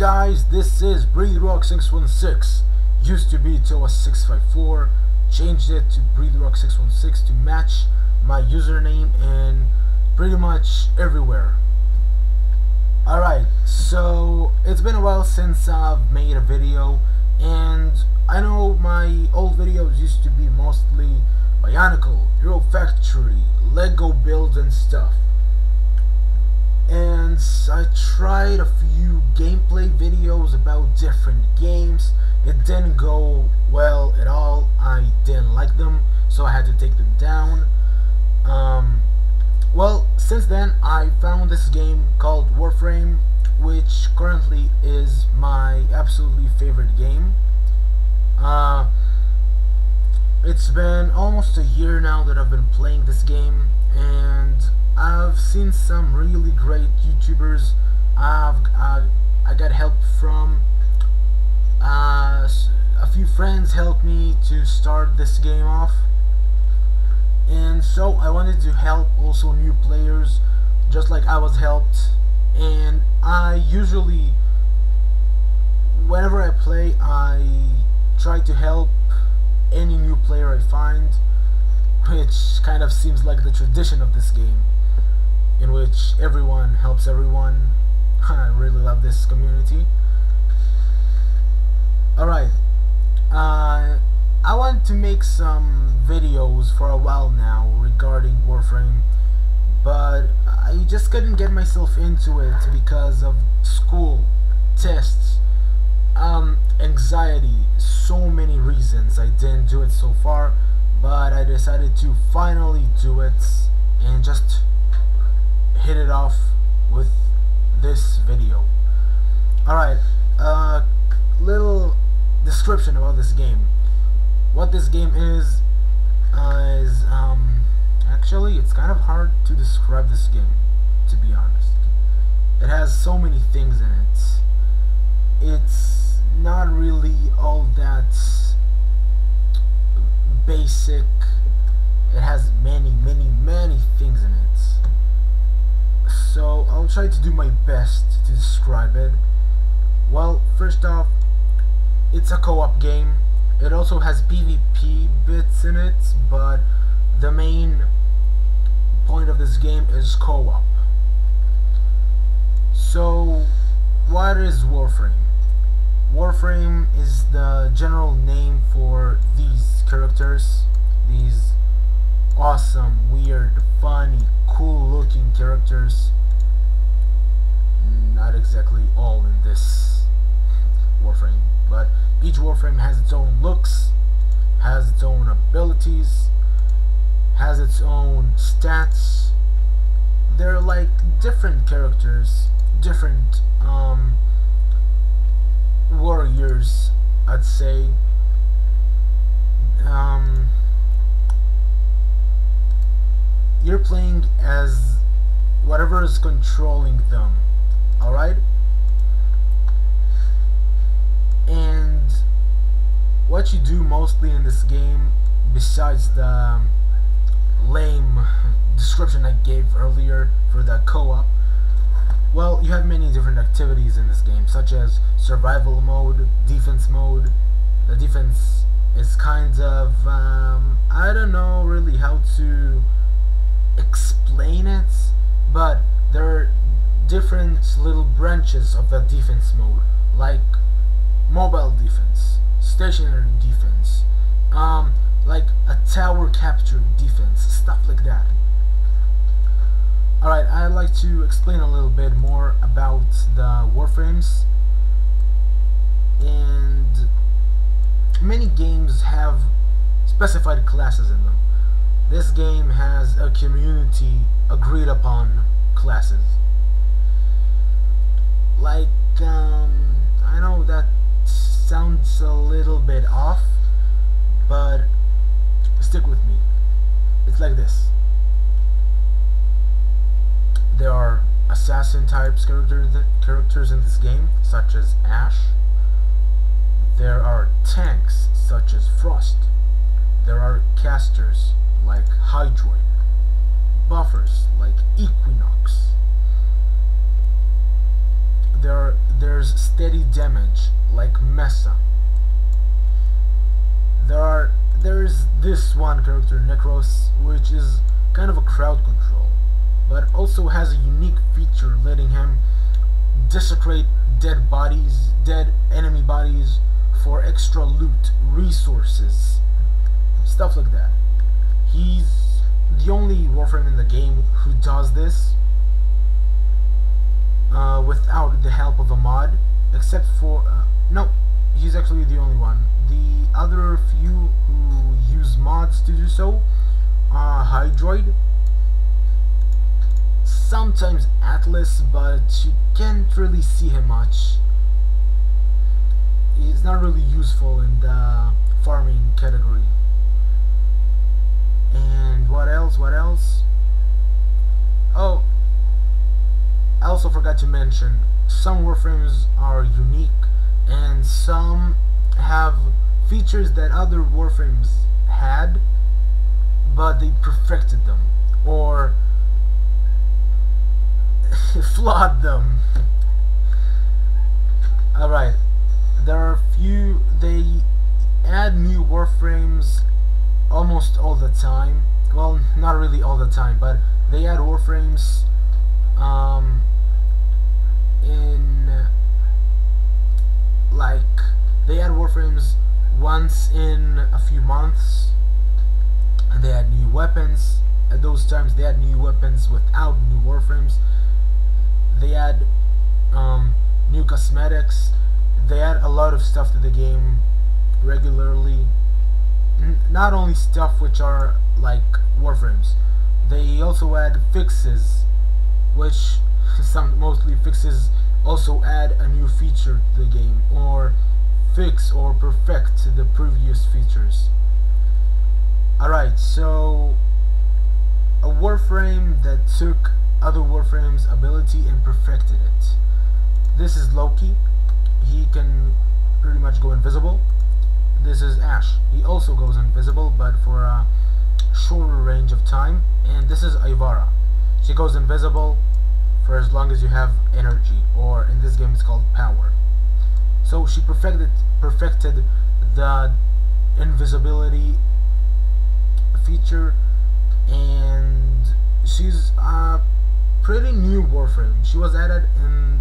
guys, this is BreetheRock616. Used to be TOA654, changed it to BreetheRock616 to match my username and pretty much everywhere. Alright, so it's been a while since I've made a video, and I know my old videos used to be mostly Bionicle, Hero Factory, Lego builds and stuff. And I tried a few gameplay videos about different games. It didn't go well at all. I didn't like them, so I had to take them down. Well, since then I found this game called Warframe, which currently is my absolutely favorite game. It's been almost a year now that I've been playing this game, and I've seen some really great YouTubers. I got help from a few friends helped me to start this game off, and so I wanted to help also new players just like I was helped. And I usually, whenever I play, I try to help any new player I find, which kind of seems like the tradition of this game, in which everyone helps everyone. I really love this community. Alright, I wanted to make some videos for a while now regarding Warframe, but I just couldn't get myself into it because of school, tests, anxiety, so many reasons I didn't do it so far, but I decided to finally do it and just hit it off with this video. Alright, little description about this game. What this game is actually, it's kind of hard to describe this game, to be honest. It has so many things in it. It's not really all that basic. It has many things in it. So I'll try to do my best to describe it. Well, first off, it's a co-op game. It also has PvP bits in it, but the main point of this game is co-op. So, what is Warframe? Warframe is the general name for these characters, these awesome, weird, funny, cool looking characters. Not exactly all in this Warframe, but each Warframe has its own looks, has its own abilities, has its own stats. They're like different characters, different warriors, I'd say. You're playing as whatever is controlling them, alright? And what you do mostly in this game, besides the lame description I gave earlier for the co-op, well, you have many different activities in this game, such as survival mode, defense mode. The defense is kind of, I don't know really how to explain it, but there are different little branches of the defense mode, like mobile defense, stationary defense, like a tower capture defense, stuff like that. Alright, I'd like to explain a little bit more about the Warframes. And many games have specified classes in them. This game has a community agreed upon classes. Like, I know that sounds a little bit off, but stick with me. It's like this. There are assassin types characters in this game, such as Ash. There are tanks, such as Frost. There are casters, like Hydroid. Buffers, like Equinox. There's delivers steady damage like Mesa. There's this one character, Necros, which is kind of a crowd control, but also has a unique feature letting him desecrate dead enemy bodies for extra loot, resources, stuff like that. He's the only warframe in the game who does this without the help of a mod, except for no, he's actually the only one. The other few who use mods to do so are Hydroid, sometimes Atlas, but you can't really see him much. He's not really useful in the farming category. And what else? Oh, I also forgot to mention, some warframes are unique and some have features that other warframes had, but they perfected them or flawed them. Alright, there are they add new warframes almost all the time. Well, not really all the time, but they add warframes they add warframes once in a few months, and they add new weapons. At those times they add new weapons without new warframes. They add new cosmetics. They add a lot of stuff to the game regularly. Not only stuff which are like warframes, they also add fixes, which mostly fixes also add a new feature to the game, or fix or perfect the previous features. Alright, so a warframe that took other warframes' ability and perfected it. This is Loki. He can pretty much go invisible. This is Ash. He also goes invisible, but for a shorter range of time. And this is Ivara. She goes invisible for as long as you have energy, or in this game it's called power. So she perfected the invisibility feature, and she's a pretty new warframe. She was added in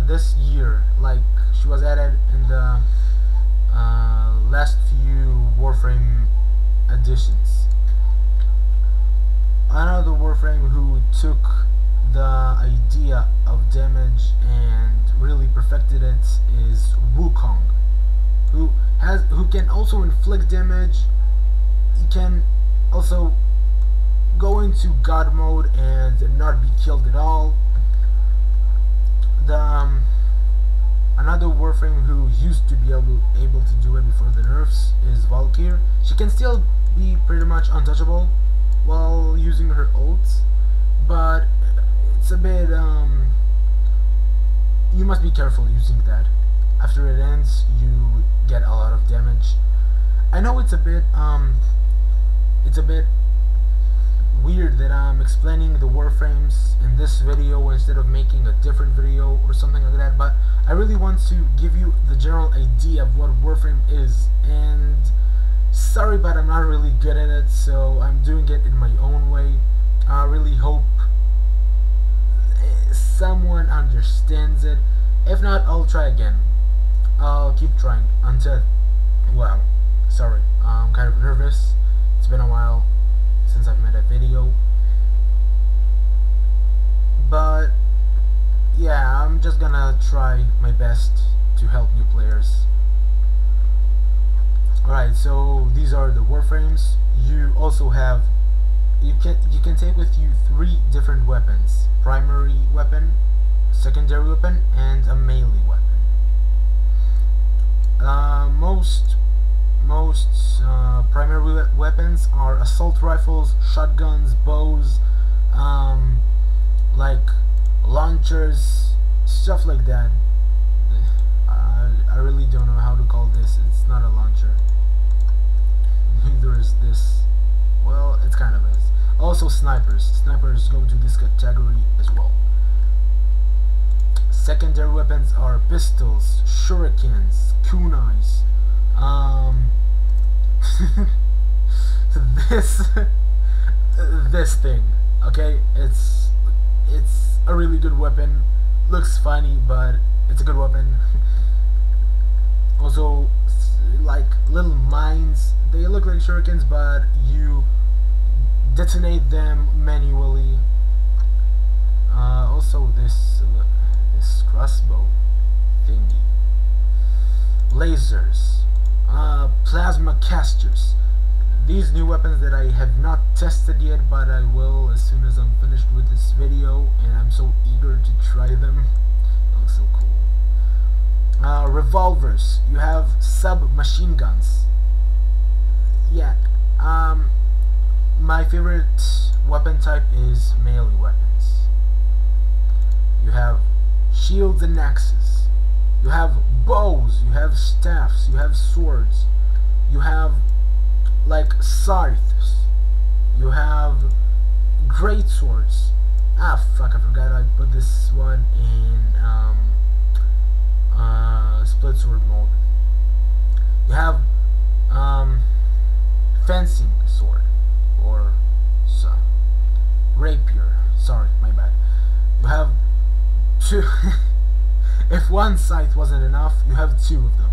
this year. Like, she was added in the last few warframe additions. Another warframe who took the idea of damage and really perfected it is Wukong, who can also inflict damage. He can also go into God mode and not be killed at all. Another warframe who used to be able to do it before the nerfs is Valkyr. She can still be pretty much untouchable while using her ults, but it's a bit you must be careful using that. After it ends, you get a lot of damage. I know it's a bit weird that I'm explaining the warframes in this video instead of making a different video or something like that, but I really want to give you the general idea of what warframe is. And sorry, but I'm not really good at it, so I'm doing it in my own way. I really hope someone understands it. If not, I'll try again. I'll keep trying until, well, sorry, I'm kind of nervous. It's been a while since I've made a video, but yeah, I'm just gonna try my best to help new players. Alright, so these are the warframes. You also have, you can take with you 3 different weapons: primary weapon, secondary weapon, and a melee weapon. Most primary weapons are assault rifles, shotguns, bows, like launchers, stuff like that. I really don't know how to call this. It's not a launcher. Neither is this. Well, it kind of is. Also snipers. Snipers go to this category as well. Secondary weapons are pistols, shurikens, kunais. This this thing, okay? It's a really good weapon. Looks funny, but it's a good weapon. Also, like little mines. They look like shurikens, but you detonate them manually. Also, this crossbow thingy, lasers, plasma casters. These new weapons that I have not tested yet, but I will as soon as I'm finished with this video, and I'm so eager to try them. They look so cool. Revolvers. You have submachine guns. Yeah. My favorite weapon type is melee weapons. You have shields and axes. You have bows. You have staffs. You have swords. You have like scythes. You have great swords. Ah, fuck! I forgot I put this one in split sword mode. You have fencing sword or rapier. Sorry, my bad. You have two. If one scythe wasn't enough, you have two of them.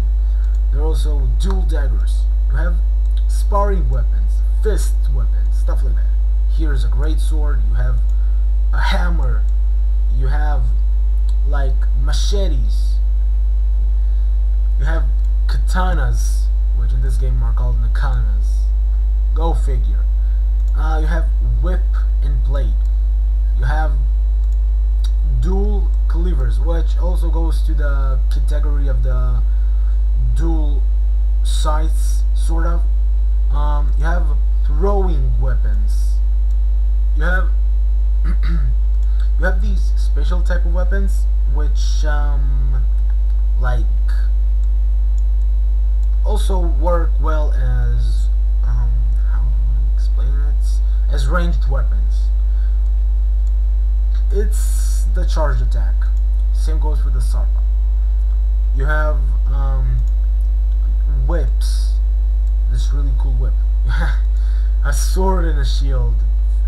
There are also dual daggers. You have sparring weapons, fist weapons, stuff like that. Here's a great sword. You have a hammer. You have like machetes. You have katanas, which in this game are called nakanas. Go figure. You have whip and blade. You have dual cleavers, which also goes to the category of the dual scythes, sort of. You have throwing weapons. You have you have these special type of weapons, which like also work well as how do I explain it? As ranged weapons. It's the charged attack. Same goes for the Sarpa. You have whips. This really cool whip. A sword and a shield.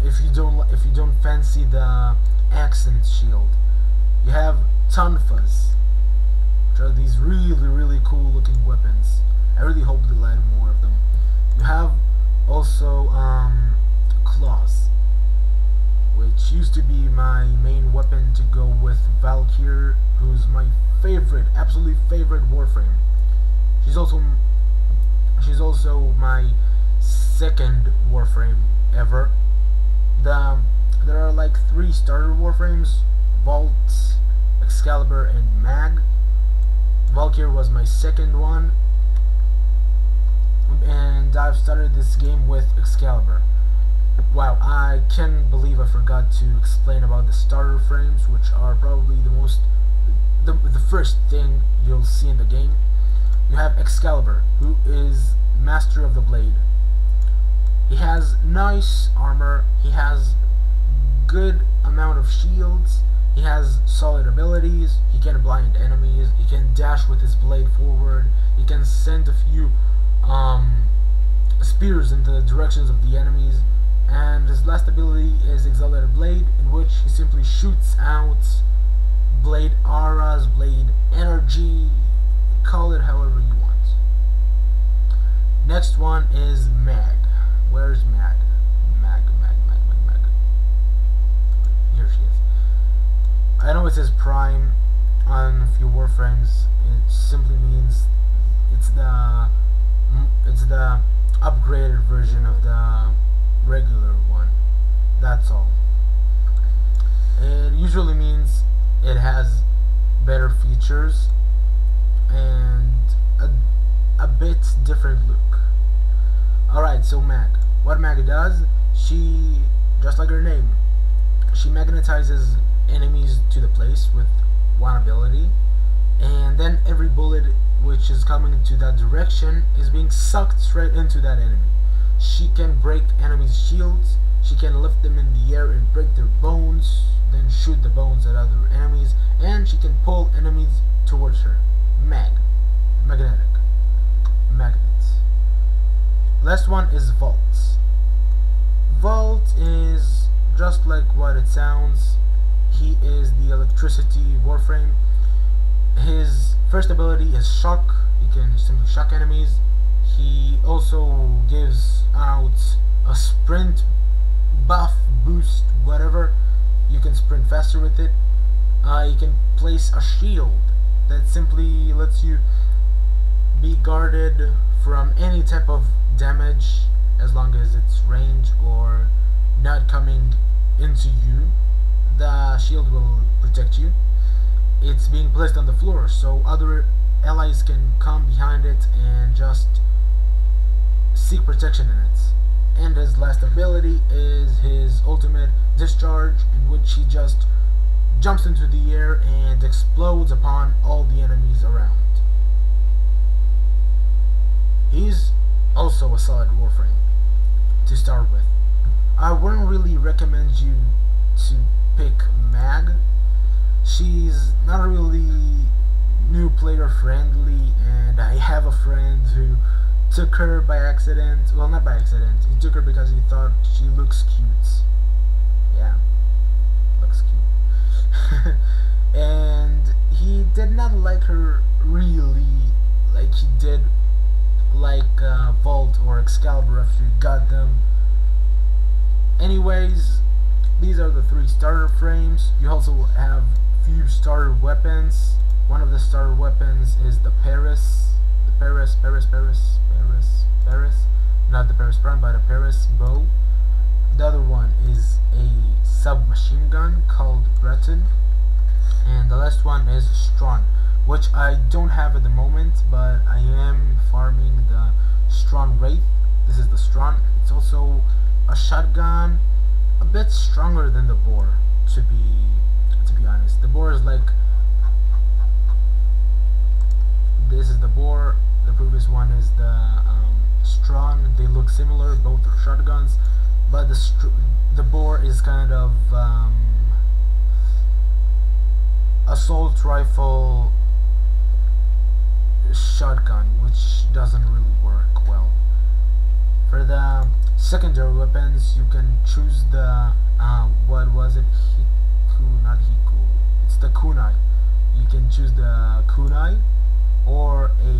If you don't fancy the accent shield. You have tonfas, which are these really cool looking weapons. I really hope they add more of them. You have also claws, which used to be my main weapon to go with Valkyrie, who's my favorite, absolutely favorite warframe. She's also my second warframe ever. There are like 3 starter warframes: Vault, Excalibur, and Mag. Valkyrie was my second one, and I've started this game with Excalibur. Wow, I can't believe I forgot to explain about the starter frames, which are probably the first thing you'll see in the game. You have Excalibur, who is Master of the Blade. He has nice armor, he has good amount of shields, he has solid abilities, he can blind enemies, he can dash with his blade forward, he can send a few spears in the directions of the enemies, and his last ability is Exalted Blade, in which he simply shoots out blade auras, blade energy, call it however you want. Next one is Mag. Where's Mag? Mag. Here she is. I know it says Prime on a few warframes. It simply means it's the upgraded version of the regular one. That's all. It usually means it has better features and a bit different look. Alright, so Mag. What Mag does, she, just like her name, she magnetizes enemies to the place with one ability, and then every bullet which is coming into that direction is being sucked straight into that enemy. She can break enemies' shields, She can lift them in the air and break their bones, then shoot the bones at other enemies, and she can pull enemies towards her. Magnetic. Magnets. Last one is Vaults. Vault is just like what it sounds. He is the electricity warframe. His first ability is shock. He can simply shock enemies. He also gives out a sprint buff, boost, whatever. You can sprint faster with it. You can place a shield that simply lets you be guarded from any type of damage as long as it's range or not coming into you. The shield will protect you. It's being placed on the floor so other allies can come behind it and just seek protection in it. And his last ability is his ultimate discharge, in which he just jumps into the air and explodes upon all the enemies around. He's also a solid warframe to start with. I wouldn't really recommend you to pick Mag. She's not really new player friendly, and I have a friend who took her by accident. Well, not by accident. He took her because he thought she looks cute. Yeah, looks cute. And he did not like her really like he did like Vault or Excalibur after he got them. Anyways, these are the 3 starter frames. You also have few starter weapons. One of the starter weapons is the Paris. Not the Paris Prime, but a Paris bow. The other one is a submachine gun called Breton. And the last one is Strawn, which I don't have at the moment, but I am farming the Strawn Wraith. This is the Strawn. It's also a shotgun, a bit stronger than the Boar, to be honest. The Boar is like, this is the Boar, the previous one is the Strawn. They look similar, both are shotguns, but the Boar is kind of assault rifle shotgun, which doesn't really work well. For the secondary weapons, you can choose the what was it? Not Hiku. It's the kunai. You can choose the kunai or a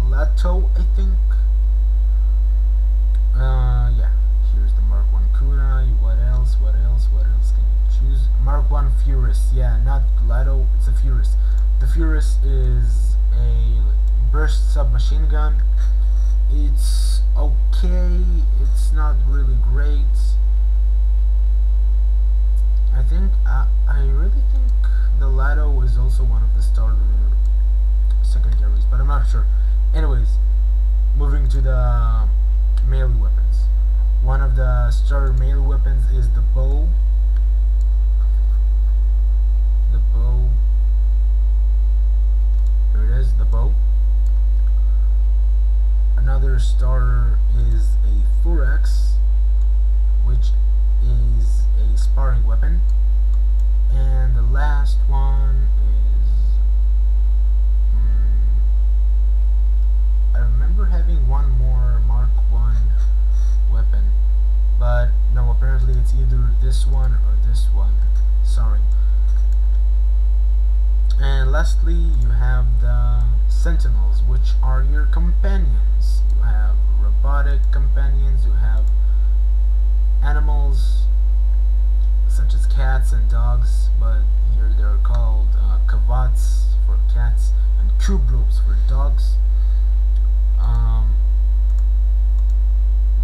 lato, I think. Yeah. Here's the Mark 1 kunai. What else? What else can you choose? Mark 1 Furus. Yeah, not lato. It's a Furus. The Furus is a burst submachine gun. It's okay. It's not really great. I really think the Lato is also one of the starter secondaries, but I'm not sure. Anyways, moving to the melee weapons. One of the starter melee weapons is the bow. The bow. Here it is, the bow. Another starter is a Thorax, which is a sparring weapon. And the last one is I remember having one more Mark 1 weapon, but no, apparently it's either this one or this one. Sorry. And lastly, you have the Sentinels, which are your companions. You have robotic companions, you have animals such as cats and dogs, but here they're called kavats for cats and kubrobs for dogs.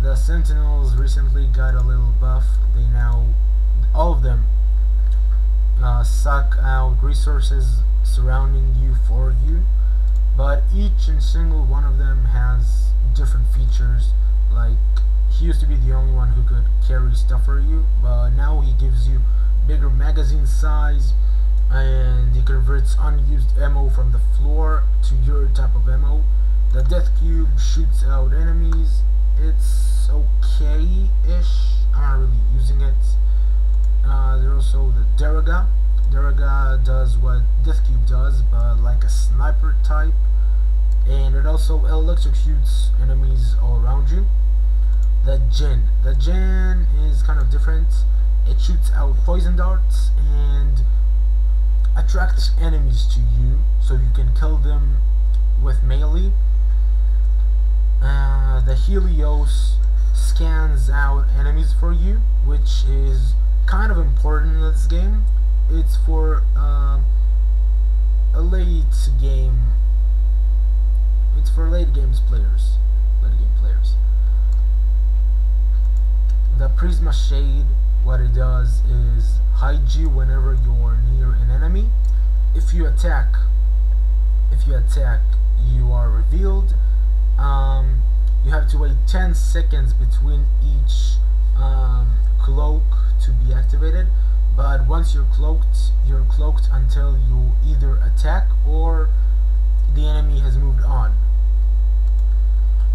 The Sentinels recently got a little buff. They now, all of them, suck out resources surrounding you for you, but each and single one of them has different features. Like, he used to be the only one who could carry stuff for you, but now he gives you bigger magazine size, and he converts unused ammo from the floor to your type of ammo. The death cube shoots out enemies. It's okay-ish. I'm not really using it. There's also the Deraga. Deraga does what Death Cube does, but like a sniper type, and it also electrocutes enemies all around you. The Jinn. The Jinn is kind of different. It shoots out poison darts and attracts enemies to you, so you can kill them with melee. The Helios scans out enemies for you, which is kind of important in this game. It's for a late game. It's for late game players. The Prisma Shade, what it does is hide you whenever you're near an enemy. If you attack, you are revealed. You have to wait 10 seconds between each cloak to be activated, but once you're cloaked until you either attack or the enemy has moved on.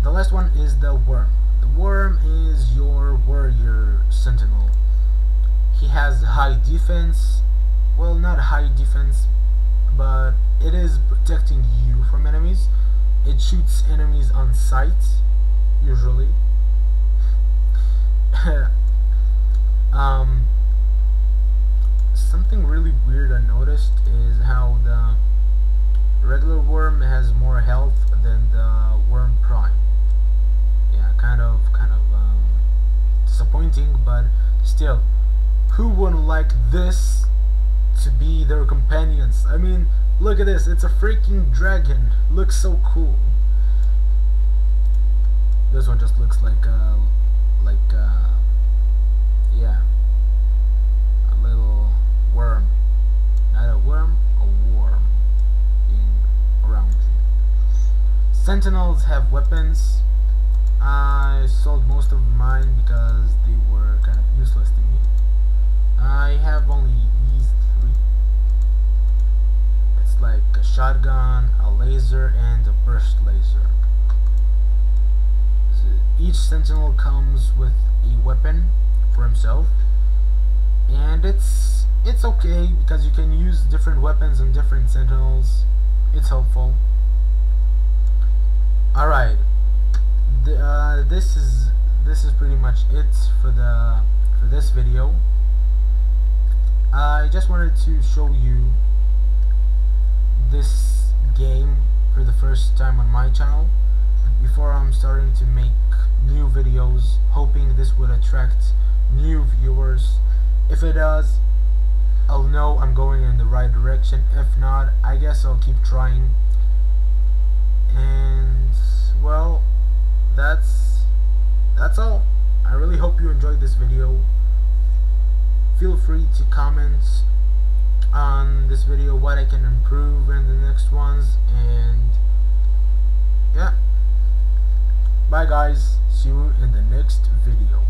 The last one is the Worm. The Worm is your warrior sentinel. He has high defense. Well, not high defense, but it is protecting you from enemies. It shoots enemies on sight, usually. Something really weird I noticed is how the regular Worm has more health than the Worm Prime. Yeah, kind of disappointing, but still, who wouldn't like this to be their companions? I mean, look at this, it's a freaking dragon. Looks so cool. This one just looks like yeah, a little worm. Not a worm, a worm being around you. Sentinels have weapons. I sold most of mine because they were kind of useless to me. I have only these 3. It's like a shotgun, a laser, and a burst laser. Each sentinel comes with a weapon for himself, and it's okay because you can use different weapons on different sentinels. It's helpful. Alright, this is pretty much it for this video. I just wanted to show you this game for the first time on my channel before I'm starting to make new videos, hoping this would attract new viewers. If it does, I'll know I'm going in the right direction. If not, I guess I'll keep trying. And well, that's all. I really hope you enjoyed this video. Feel free to comment on this video what I can improve in the next ones, and yeah, bye guys, see you in the next video.